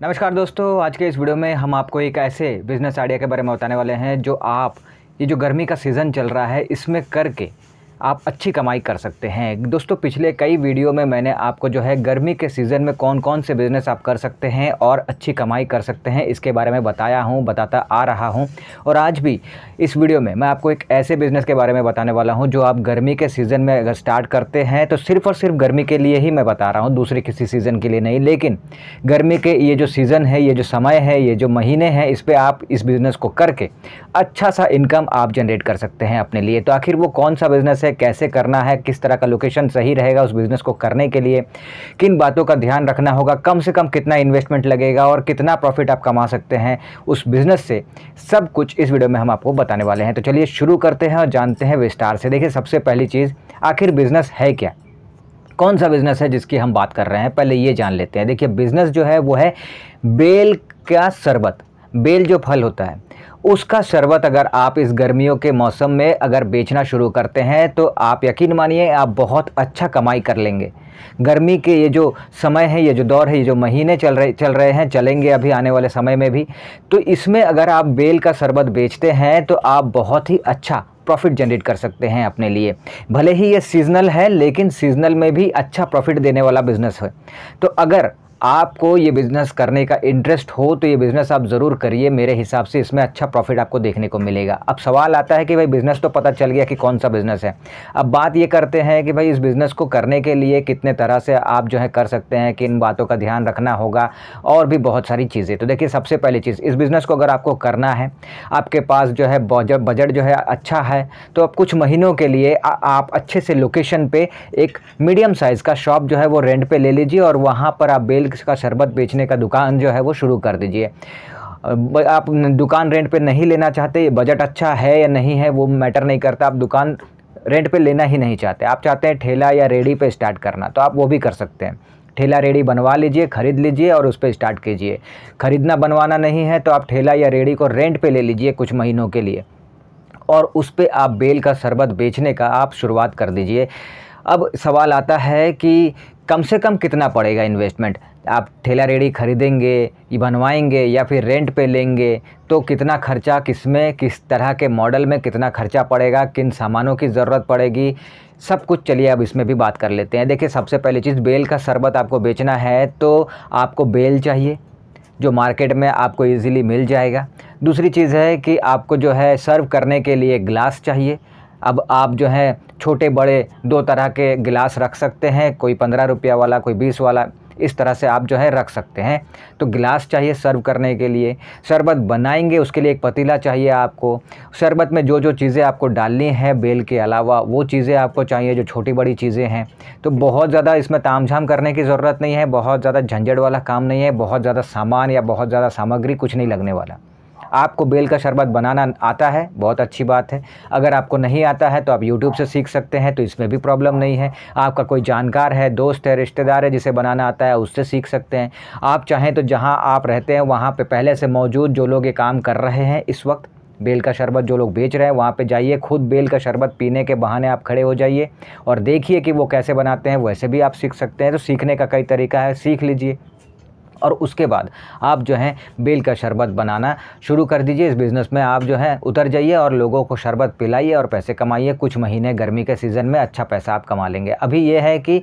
नमस्कार दोस्तों, आज के इस वीडियो में हम आपको एक ऐसे बिज़नेस आइडिया के बारे में बताने वाले हैं जो आप ये जो गर्मी का सीज़न चल रहा है इसमें करके आप अच्छी कमाई कर सकते हैं। दोस्तों, पिछले कई वीडियो में मैंने आपको जो है गर्मी के सीज़न में कौन कौन से बिज़नेस आप कर सकते हैं और अच्छी कमाई कर सकते हैं इसके बारे में बताता आ रहा हूं। और आज भी इस वीडियो में मैं आपको एक ऐसे बिज़नेस के बारे में बताने वाला हूं जो आप गर्मी के सीज़न में अगर स्टार्ट करते हैं तो सिर्फ़ और सिर्फ गर्मी के लिए ही मैं बता रहा हूँ, दूसरे किसी सीज़न के लिए नहीं। लेकिन गर्मी के ये जो सीज़न है, ये जो समय है, ये जो महीने हैं, इस पर आप इस बिज़नेस को करके अच्छा सा इनकम आप जनरेट कर सकते हैं अपने लिए। तो आखिर वो कौन सा बिज़नेस है, कैसे करना है, किस तरह का लोकेशन सही रहेगा उस बिज़नेस को करने के लिए, किन बातों का ध्यान रखना होगा, कम से कम कितना इन्वेस्टमेंट लगेगा और कितना प्रॉफिट आप कमा सकते हैं उस बिज़नेस से, सब कुछ इस वीडियो में हम आपको बताने वाले हैं। तो चलिए शुरू करते हैं और जानते हैं विस्तार से। देखिए, सबसे पहली चीज़, आखिर बिज़नेस है क्या, कौन सा बिज़नेस है जिसकी हम बात कर रहे हैं, पहले ये जान लेते हैं। देखिए, बिज़नेस जो है वो है बेल का शरबत। बेल जो फल होता है उसका शरबत अगर आप इस गर्मियों के मौसम में अगर बेचना शुरू करते हैं तो आप यकीन मानिए आप बहुत अच्छा कमाई कर लेंगे। गर्मी के ये जो समय है, ये जो दौर है, ये जो महीने चल रहे हैं, चलेंगे अभी आने वाले समय में भी, तो इसमें अगर आप बेल का शरबत बेचते हैं तो आप बहुत ही अच्छा प्रॉफिट जनरेट कर सकते हैं अपने लिए। भले ही ये सीजनल है लेकिन सीजनल में भी अच्छा प्रॉफिट देने वाला बिज़नेस है। तो अगर आपको ये बिज़नेस करने का इंटरेस्ट हो तो ये बिज़नेस आप ज़रूर करिए। मेरे हिसाब से इसमें अच्छा प्रॉफिट आपको देखने को मिलेगा। अब सवाल आता है कि भाई बिज़नेस तो पता चल गया कि कौन सा बिज़नेस है, अब बात ये करते हैं कि भाई इस बिज़नेस को करने के लिए कितने तरह से आप जो है कर सकते हैं, किन बातों का ध्यान रखना होगा और भी बहुत सारी चीज़ें। तो देखिए, सबसे पहली चीज़, इस बिज़नेस को अगर आपको करना है, आपके पास जो है बजट जो है अच्छा है, तो आप कुछ महीनों के लिए आप अच्छे से लोकेशन पे एक मीडियम साइज़ का शॉप जो है वो रेंट पे ले लीजिए और वहाँ पर आप बेल का शरबत बेचने का दुकान जो है वो शुरू कर दीजिए। आप दुकान रेंट पे नहीं लेना चाहते, बजट अच्छा है या नहीं है वो मैटर नहीं करता, आप दुकान रेंट पे लेना ही नहीं चाहते, आप चाहते हैं ठेला या रेडी पे स्टार्ट करना, तो आप वो भी कर सकते हैं। ठेला रेडी बनवा लीजिए, ख़रीद लीजिए और उस पर स्टार्ट कीजिए। ख़रीदना बनवाना नहीं है तो आप ठेला या रेडी को रेंट पे ले लीजिए कुछ महीनों के लिए और उस पर आप बेल का शरबत बेचने का आप शुरुआत कर दीजिए। अब सवाल आता है कि कम से कम कितना पड़ेगा इन्वेस्टमेंट। आप ठेला रेडी खरीदेंगे, ये बनवाएंगे या फिर रेंट पे लेंगे, तो कितना खर्चा, किसमें, किस तरह के मॉडल में कितना खर्चा पड़ेगा, किन सामानों की ज़रूरत पड़ेगी, सब कुछ चलिए अब इसमें भी बात कर लेते हैं। देखिए, सबसे पहली चीज़, बेल का शरबत आपको बेचना है तो आपको बेल चाहिए जो मार्केट में आपको इजीली मिल जाएगा। दूसरी चीज़ है कि आपको जो है सर्व करने के लिए ग्लास चाहिए। अब आप जो है छोटे बड़े दो तरह के गिलास रख सकते हैं, कोई 15 रुपया वाला, कोई 20 वाला, इस तरह से आप जो है रख सकते हैं। तो गिलास चाहिए सर्व करने के लिए। शरबत बनाएंगे उसके लिए एक पतीला चाहिए आपको। शरबत में जो जो चीज़ें आपको डालनी है बेल के अलावा वो चीज़ें आपको चाहिए जो छोटी बड़ी चीज़ें हैं। तो बहुत ज़्यादा इसमें तामझाम करने की ज़रूरत नहीं है, बहुत ज़्यादा झंझट वाला काम नहीं है, बहुत ज़्यादा सामान या बहुत ज़्यादा सामग्री कुछ नहीं लगने वाला। आपको बेल का शरबत बनाना आता है, बहुत अच्छी बात है। अगर आपको नहीं आता है तो आप यूट्यूब से सीख सकते हैं, तो इसमें भी प्रॉब्लम नहीं है। आपका कोई जानकार है, दोस्त है, रिश्तेदार है जिसे बनाना आता है, उससे सीख सकते हैं। आप चाहें तो जहां आप रहते हैं वहां पे पहले से मौजूद जो लोग ये काम कर रहे हैं, इस वक्त बेल का शरबत जो लोग बेच रहे हैं वहाँ पे जाइए, खुद बेल का शरबत पीने के बहाने आप खड़े हो जाइए और देखिए कि वो कैसे बनाते हैं, वैसे भी आप सीख सकते हैं। तो सीखने का कई तरीका है, सीख लीजिए और उसके बाद आप जो है बेल का शरबत बनाना शुरू कर दीजिए। इस बिज़नेस में आप जो है उतर जाइए और लोगों को शरबत पिलाइए और पैसे कमाइए। कुछ महीने गर्मी के सीज़न में अच्छा पैसा आप कमा लेंगे। अभी ये है कि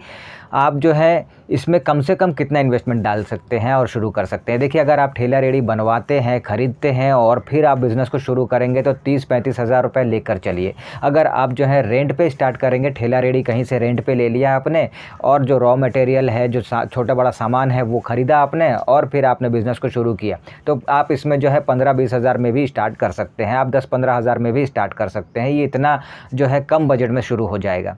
आप जो है इसमें कम से कम कितना इन्वेस्टमेंट डाल सकते हैं और शुरू कर सकते हैं। देखिए, अगर आप ठेला रेडी बनवाते हैं, ख़रीदते हैं और फिर आप बिज़नेस को शुरू करेंगे तो 30-35 हज़ार रुपये लेकर चलिए। अगर आप जो है रेंट पे स्टार्ट करेंगे, ठेला रेडी कहीं से रेंट पे ले लिया आपने और जो रॉ मटेरियल है, जो छोटा बड़ा सामान है वो ख़रीदा आपने और फिर आपने बिज़नेस को शुरू किया, तो आप इसमें जो है 15-20 हज़ार में भी स्टार्ट कर सकते हैं, आप 10-15 हज़ार में भी स्टार्ट कर सकते हैं। ये इतना जो है कम बजट में शुरू हो जाएगा।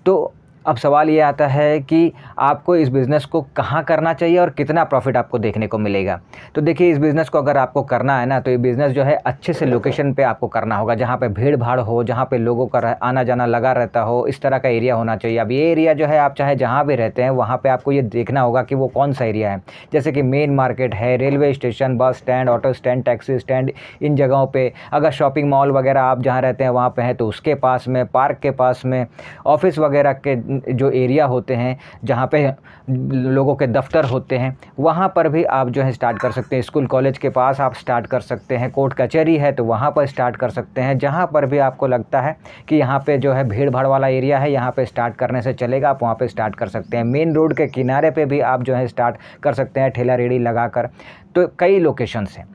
तो अब सवाल ये आता है कि आपको इस बिज़नेस को कहाँ करना चाहिए और कितना प्रॉफिट आपको देखने को मिलेगा। तो देखिए, इस बिज़नेस को अगर आपको करना है ना, तो ये बिज़नेस जो है अच्छे से लोकेशन पे आपको करना होगा, जहाँ पे भीड़ भाड़ हो, जहाँ पे लोगों का आना जाना लगा रहता हो, इस तरह का एरिया होना चाहिए। अब ये एरिया जो है आप चाहे जहाँ भी रहते हैं वहाँ पर आपको ये देखना होगा कि वो कौन सा एरिया है। जैसे कि मेन मार्केट है, railway station, bus stand, auto stand, taxi stand, इन जगहों पर। अगर शॉपिंग मॉल वगैरह आप जहाँ रहते हैं वहाँ पर है तो उसके पास में, पार्क के पास में, ऑफिस वगैरह के जो एरिया होते हैं, जहाँ पे लोगों के दफ्तर होते हैं, वहाँ पर भी आप जो है स्टार्ट कर सकते हैं। स्कूल कॉलेज के पास आप स्टार्ट कर सकते हैं, कोर्ट कचहरी है तो वहाँ पर स्टार्ट कर सकते हैं। जहाँ पर भी आपको लगता है कि यहाँ पे जो है भीड़ भाड़ वाला एरिया है, यहाँ पे स्टार्ट करने से चलेगा, आप वहाँ पे स्टार्ट कर सकते हैं। मेन रोड के किनारे पे भी आप जो है स्टार्ट कर सकते हैं ठेला रेहड़ी लगाकर। तो कई लोकेशंस हैं,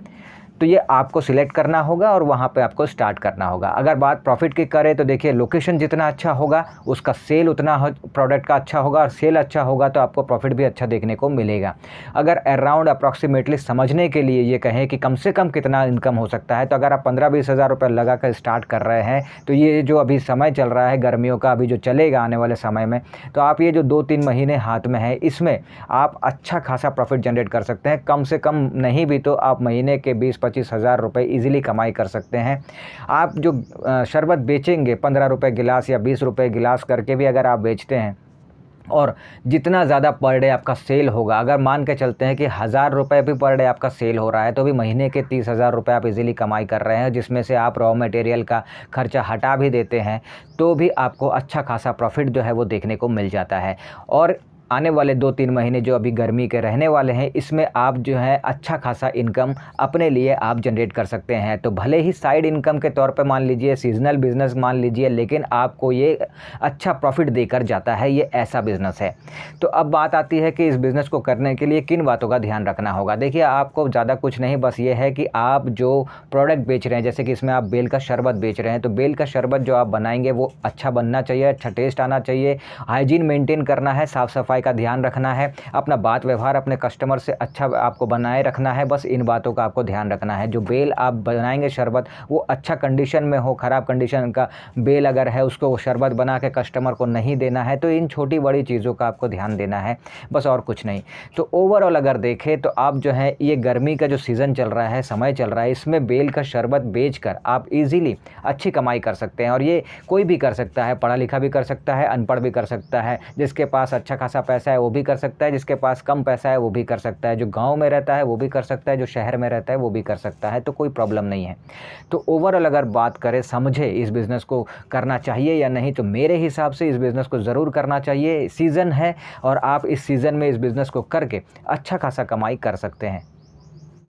तो ये आपको सिलेक्ट करना होगा और वहाँ पे आपको स्टार्ट करना होगा। अगर बात प्रॉफिट की करें तो देखिए, लोकेशन जितना अच्छा होगा उसका सेल उतना प्रोडक्ट का अच्छा होगा, और सेल अच्छा होगा तो आपको प्रॉफिट भी अच्छा देखने को मिलेगा। अगर अराउंड अप्रॉक्सीमेटली समझने के लिए ये कहें कि कम से कम कितना इनकम हो सकता है, तो अगर आप 15-20 हज़ार रुपये लगा कर स्टार्ट कर रहे हैं, तो ये जो अभी समय चल रहा है गर्मियों का, अभी जो चलेगा आने वाले समय में, तो आप ये जो 2-3 महीने हाथ में है, इसमें आप अच्छा खासा प्रॉफिट जनरेट कर सकते हैं। कम से कम नहीं भी तो आप महीने के 20-25 हज़ार रुपये ईजिली कमाई कर सकते हैं। आप जो शरबत बेचेंगे 15 रुपये गिलास या 20 रुपये गिलास करके भी अगर आप बेचते हैं, और जितना ज़्यादा पर डे आपका सेल होगा, अगर मान के चलते हैं कि 1000 रुपये भी पर डे आपका सेल हो रहा है, तो भी महीने के 30,000 रुपये आप इजीली कमाई कर रहे हैं, जिसमें से आप रॉ मटेरियल का खर्चा हटा भी देते हैं, तो भी आपको अच्छा खासा प्रॉफिट जो है वो देखने को मिल जाता है। और आने वाले 2-3 महीने जो अभी गर्मी के रहने वाले हैं, इसमें आप जो है अच्छा खासा इनकम अपने लिए आप जनरेट कर सकते हैं। तो भले ही साइड इनकम के तौर पे मान लीजिए, सीजनल बिज़नेस मान लीजिए, लेकिन आपको ये अच्छा प्रॉफिट देकर जाता है, ये ऐसा बिज़नेस है। तो अब बात आती है कि इस बिज़नेस को करने के लिए किन बातों का ध्यान रखना होगा। देखिए, आपको ज़्यादा कुछ नहीं, बस ये है कि आप जो प्रोडक्ट बेच रहे हैं, जैसे कि इसमें आप बेल का शरबत बेच रहे हैं, तो बेल का शरबत जो आप बनाएंगे वो अच्छा बनना चाहिए, अच्छा टेस्ट आना चाहिए, हाइजीन मेंटेन करना है, साफ़ सफाई का ध्यान रखना है, अपना बात व्यवहार अपने कस्टमर से अच्छा आपको बनाए रखना है। बस इन बातों का आपको ध्यान रखना है। जो बेल आप बनाएंगे शरबत, वो अच्छा कंडीशन में हो, ख़राब कंडीशन का बेल अगर है उसको शरबत बना के कस्टमर को नहीं देना है। तो इन छोटी बड़ी चीज़ों का आपको ध्यान देना है, बस और कुछ नहीं। तो ओवरऑल अगर देखें तो आप जो है, ये गर्मी का जो सीज़न चल रहा है, समय चल रहा है, इसमें बेल का शरबत बेचकर आप ईज़िली अच्छी कमाई कर सकते हैं। और ये कोई भी कर सकता है, पढ़ा लिखा भी कर सकता है, अनपढ़ भी कर सकता है, जिसके पास अच्छा खासा पैसा है वो भी कर सकता है, जिसके पास कम पैसा है वो भी कर सकता है, जो गांव में रहता है वो भी कर सकता है, जो शहर में रहता है वो भी कर सकता है। तो कोई प्रॉब्लम नहीं है। तो ओवरऑल अगर बात करें, समझे इस बिज़नेस को करना चाहिए या नहीं, तो मेरे हिसाब से इस बिज़नेस को ज़रूर करना चाहिए। सीज़न है और आप इस सीज़न में इस बिज़नेस को करके अच्छा खासा कमाई कर सकते हैं।